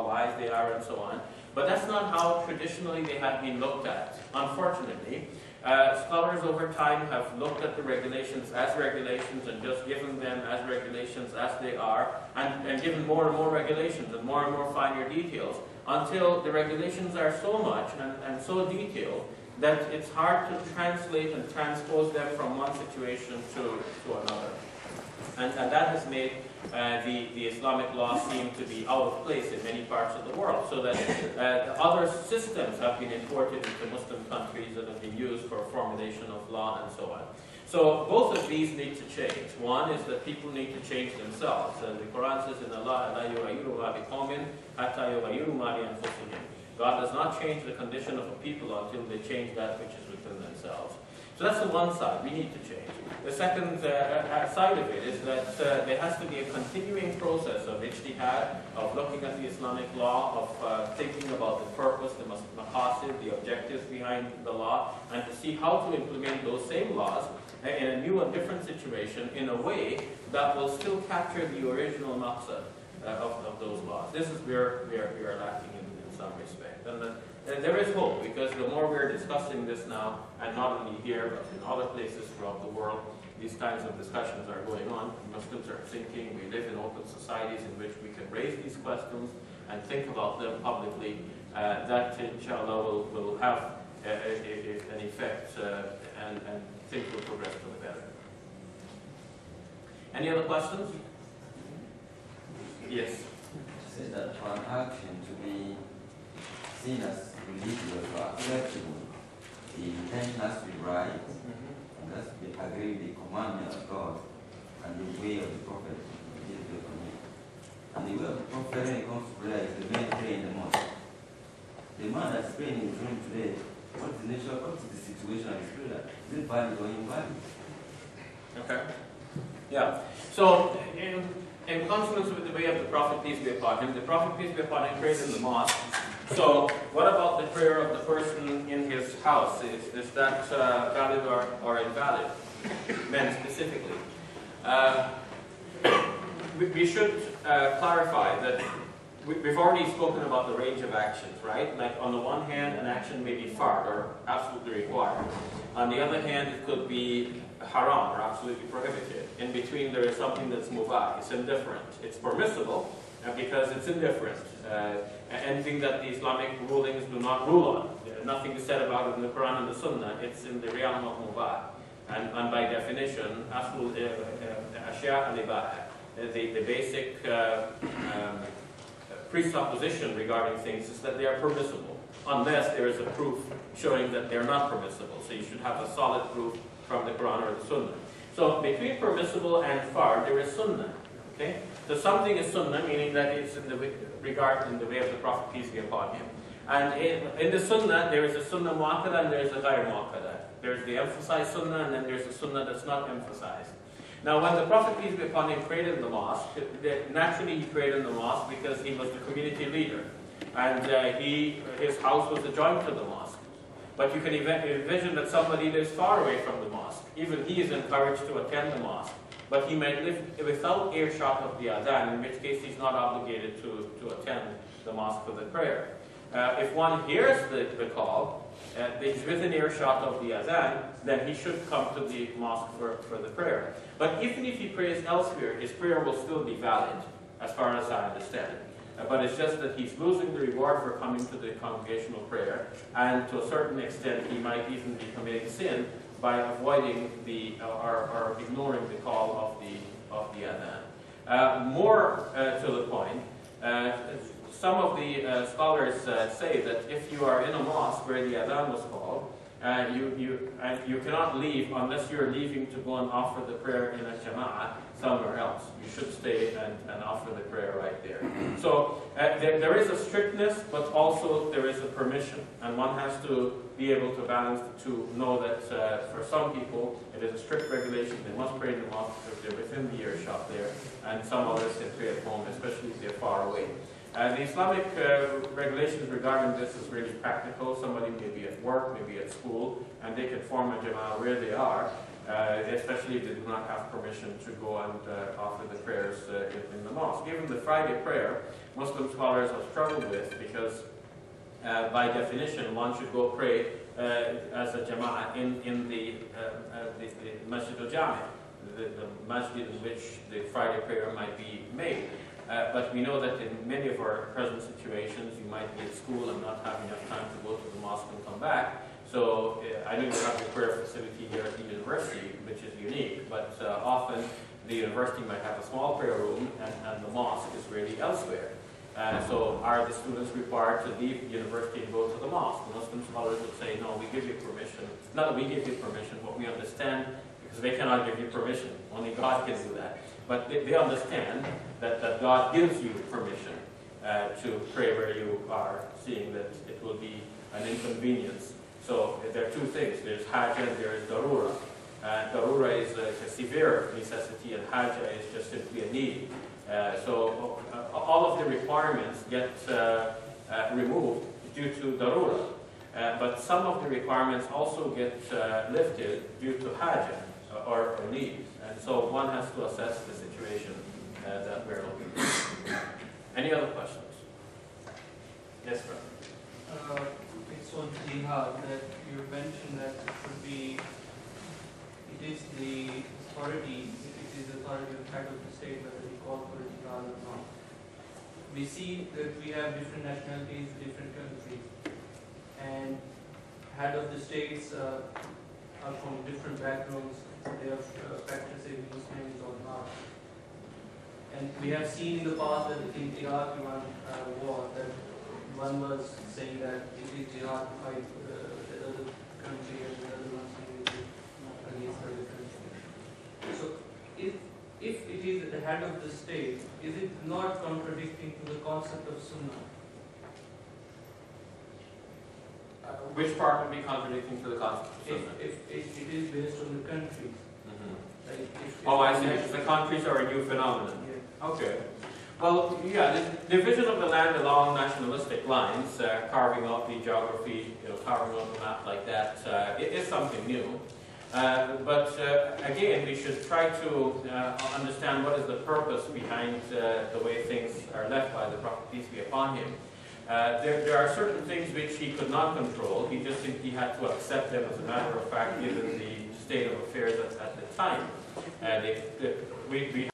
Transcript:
wise they are and so on. But that's not how traditionally they have been looked at, unfortunately. Scholars over time have looked at the regulations as regulations and just given them as regulations as they are, and given more and more regulations and more finer details, until the regulations are so much and so detailed that it's hard to translate and transpose them from one situation to another. And that has made the Islamic law seem to be out of place in many parts of the world, so that other systems have been imported into Muslim countries that have been used for formulation of law and so on. So both of these need to change. One is that people need to change themselves. The Quran says in Allah, God does not change the condition of a people until they change that which is within themselves. So that's the one side. We need to change. The second side of it is that there has to be a continuing process of ijtihad, of looking at the Islamic law, of thinking about the purpose, the maqasid, the objectives behind the law, and to see how to implement those same laws in a new and different situation in a way that will still capture the original maqsad of those laws. This is where we are lacking in some respect. And there is hope, because the more we're discussing this now, and not only here, but in other places throughout the world, these kinds of discussions are going on. Muslims are thinking. We live in open societies in which we can raise these questions and think about them publicly. That, inshallah, will have an effect, and things will progress for the better. Any other questions? Yes. Say that for an action to be seen as religious or acceptable, the intention has to be right, and has to be agree with the commandment of God and the way of the Prophet. And the way of the Prophet when it comes to prayer is the man praying in the mosque. The man that's praying in his room today, what is the nature, what is the situation of his prayer? Is it valid or invalid? Okay. Yeah. So in consonance with the way of the Prophet, peace be upon him, the Prophet, peace be upon him, prayed in the mosque. So what about the prayer of the person in his house? Is that valid or invalid? Men specifically. We should clarify that we've already spoken about the range of actions, right? Like on the one hand, an action may be fard or absolutely required. On the other hand, it could be haram or absolutely prohibited. In between, there is something that's mubah. It's indifferent. It's permissible because it's indifferent. Anything that the Islamic rulings do not rule on. There's nothing is said about it in the Quran and the Sunnah. It's in the realm of mubah. And by definition, aslu ashya al-ibah. The basic presupposition regarding things is that they are permissible, unless there is a proof showing that they're not permissible. So you should have a solid proof from the Quran or the Sunnah. So between permissible and fard, there is sunnah. Okay? So something is sunnah, meaning that it's in the way of the Prophet, peace be upon him. And in the sunnah, there is a sunnah mu'akkada and there is a ghayr mu'akkada. There's the emphasized sunnah and then there's a sunnah that's not emphasized. Now, when the Prophet, peace be upon him, prayed in the mosque, naturally he prayed in the mosque because he was the community leader. And his house was adjoined to the mosque. But you can envision that somebody lives far away from the mosque. Even he is encouraged to attend the mosque. But he might live without earshot of the adhan, in which case he's not obligated to attend the mosque for the prayer. If one hears the call, he's within earshot of the adhan, then he should come to the mosque for the prayer. But even if he prays elsewhere, his prayer will still be valid, as far as I understand. But it's just that he's losing the reward for coming to the congregational prayer, and to a certain extent he might even be committing sin by avoiding or ignoring the call of the adhan. More to the point, some of the scholars say that if you are in a mosque where the adhan was called, you cannot leave unless you're leaving to go and offer the prayer in a jama'ah somewhere else. You should stay and offer the prayer right there. So there is a strictness, but also there is a permission. And one has to be able to balance to know that for some people it is a strict regulation. They must pray in the mosque because they're within the earshot there. And some others can pray at home, especially if they're far away. The Islamic regulations regarding this is really practical. Somebody may be at work, maybe at school, and they can form a jama'ah where they are. especially if they do not have permission to go and offer the prayers in the mosque. Even the Friday prayer, Muslim scholars have struggled with because by definition one should go pray as a jama'ah in the Masjid al-Jami, the masjid in which the Friday prayer might be made. But we know that in many of our present situations, you might be at school and not have enough time to go to the mosque and come back. So I know you have your prayer facility here at the university, which is unique, but often the university might have a small prayer room and the mosque is really elsewhere. So are the students required to leave the university and go to the mosque? The Muslim scholars would say, no, we give you permission. Not that we give you permission, but we understand, because they cannot give you permission. Only God can do that. But they understand that God gives you permission to pray where you are, seeing that it will be an inconvenience. So there are two things. There's haja and there is darura. Darura is a severe necessity, and haja is just simply a need. So all of the requirements get removed due to darura. But some of the requirements also get lifted due to haja or need. And so one has to assess the situation that we're looking at. Any other questions? Yes, sir. It's on jihad that you mentioned that it is the authority, it is the authority of the head of the state whether we call for jihad or not. We see that we have different nationalities, different countries, and head of the states are from different backgrounds. They are practicing Muslims or not. And we have seen in the past that in Iraq-Iran war that one was saying that it is jihad to fight the other country, and the other one saying it is not against the other country. So if it is at the head of the state, is it not contradicting to the concept of Sunnah? Which part would be contradicting to the concept of Sunnah? If it is based on the countries. Like if I see. Because the countries are a new phenomenon. Yeah. Okay. Well, yeah, the division of the land along nationalistic lines, carving out the geography, carving out the map like that, it is something new. But again, we should try to understand what is the purpose behind the way things are left by the Prophet, peace be upon him. There are certain things which he could not control. He just simply had to accept them as a matter of fact, given the state of affairs at the time. We